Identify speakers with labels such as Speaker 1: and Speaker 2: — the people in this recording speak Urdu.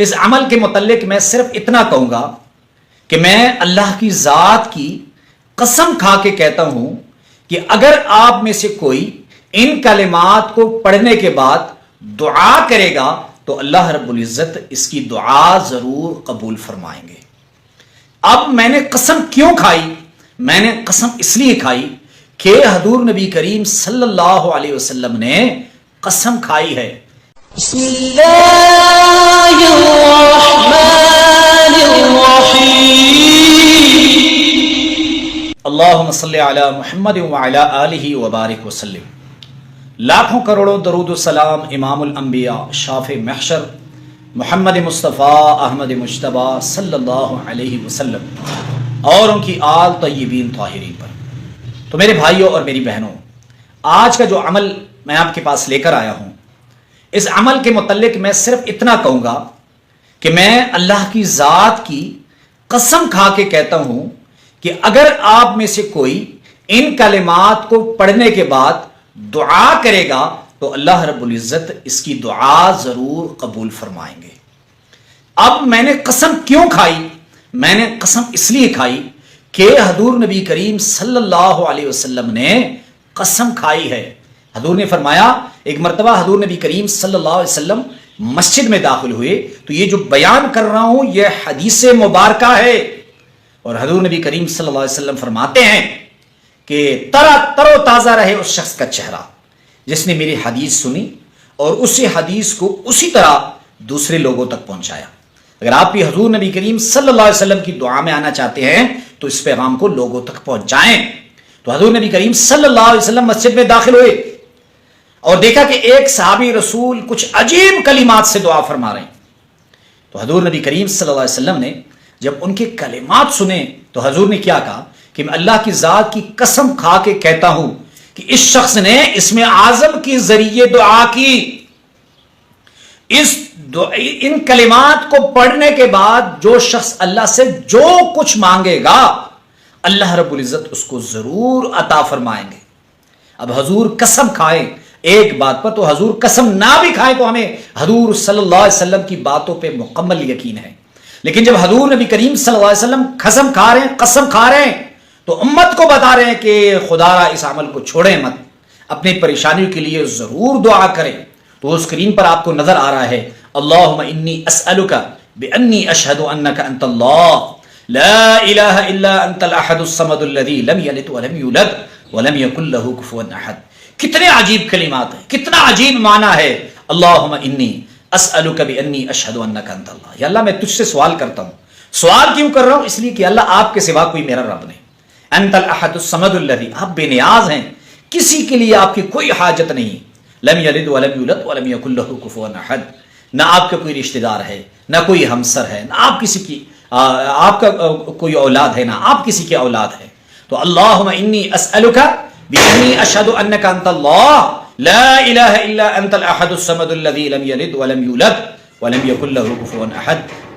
Speaker 1: اس عمل کے متعلق میں صرف اتنا کہوں گا کہ میں اللہ کی ذات کی قسم کھا کے کہتا ہوں کہ اگر آپ میں سے کوئی ان کلمات کو پڑھنے کے بعد دعا کرے گا تو اللہ رب العزت اس کی دعا ضرور قبول فرمائیں گے۔ اب میں نے قسم کیوں کھائی؟ میں نے قسم اس لیے کھائی کہ حضور نبی کریم صلی اللہ علیہ وسلم نے قسم کھائی ہے۔
Speaker 2: بسم اللہ الرحمن الرحیم۔
Speaker 1: اللہم صلی علی محمد وعلی آلہ وبارک وسلم۔ لاکھوں کروڑوں درود و سلام امام الانبیاء شافع محشر محمد مصطفیٰ احمد مجتبی صلی اللہ علیہ وسلم اور ان کی آل طیبین طاہرین پر۔ تو میرے بھائیوں اور میری بہنوں، آج کا جو عمل میں آپ کے پاس لے کر آیا ہوں، اس عمل کے متعلق میں صرف اتنا کہوں گا کہ میں اللہ کی ذات کی قسم کھا کے کہتا ہوں کہ اگر آپ میں سے کوئی ان کلمات کو پڑھنے کے بعد دعا کرے گا تو اللہ رب العزت اس کی دعا ضرور قبول فرمائیں گے۔ اب میں نے قسم کیوں کھائی؟ میں نے قسم اس لیے کھائی کہ حضور نبی کریم صلی اللہ علیہ وسلم نے قسم کھائی ہے۔ حضور نے فرمایا، ایک مرتبہ حضور نبی کریم صلی اللہ علیہ وسلم مسجد میں داخل ہوئے تو یہ جو بیان کر رہا ہوں یہ حدیث مبارکہ ہے، اور حضور نبی کریم صلی اللہ علیہ وسلم فرماتے ہیں کہ تر و تازہ رہے اس شخص کا چہرہ جس نے میری حدیث سنی اور اسی حدیث کو اسی طرح دوسرے لوگوں تک پہنچایا۔ اگر آپ بھی حضور نبی کریم صلی اللہ علیہ وسلم کی دعا میں آنا چاہتے ہیں تو اس پیغام کو لوگوں تک پہنچائیں۔ تو حضور نبی کریم صلی اللہ علیہ وسلم مسجد میں داخل ہوئے اور دیکھا کہ ایک صحابی رسول کچھ عجیب کلمات سے دعا فرما رہے ہیں۔ تو حضور نبی کریم صلی اللہ علیہ وسلم نے جب ان کے کلمات سنے تو حضور نے کیا کہا کہ میں اللہ کی ذات کی قسم کھا کے کہتا ہوں کہ اس شخص نے اسم اعظم کے ذریعے دعا کی، ان کلمات کو پڑھنے کے بعد جو شخص اللہ سے جو کچھ مانگے گا اللہ رب العزت اس کو ضرور عطا فرمائیں گے۔ اب حضور قسم کھائیں ایک بات پر، تو حضور قسم نہ بھی کھائیں تو ہمیں حضور صلی اللہ علیہ وسلم کی باتوں پہ مکمل یقین ہے، لیکن جب حضور نبی کریم صلی اللہ علیہ وسلم قسم کھا رہے ہیں تو امت کو بتا رہے ہیں کہ خدا را اس عمل کو چھوڑیں مت، اپنی پریشانیوں کے لیے ضرور دعا کریں۔ تو اسکرین پر آپ کو نظر آ رہا ہے، اللہم انی اسألک بانی اشہد انک انت اللہ لا الہ الا انت الاحد الصمد الذی لم یلد ولم یولد ولم یکن لہ کفوا احد۔ کتنے عجیب کلمات ہیں، کتنا عجیب معنی ہے، اللہم انی اسألک بانی اشہد انک انت اللہ۔ یا اللہ میں تجھ سے سوال کرتا ہوں، سوال کیوں کر رہا ہوں؟ اس لیے کہ اللہ آپ کے سوا کوئی میرا رب نہیں، انت الاحد الصمد الذی، آپ بے نیاز ہیں، کسی کے لیے آپ کی کوئی حاجت نہیں، لم یلد ولم یولد ولم یکن لہ کفوا احد، نہ آپ کا کوئی رشتہ دار ہے، نہ کوئی ہمسر ہے، نہ آپ کسی کی آپ کا کوئی اولاد ہے، نہ آپ کسی کی اولاد ہے۔ تو اللہم انی اسألک بانی اشہد انک انت اللہ لا الہ الا انت الاحد الصمد الذی لم یلد ولم یولد ولم یکن لہ کفوا احد۔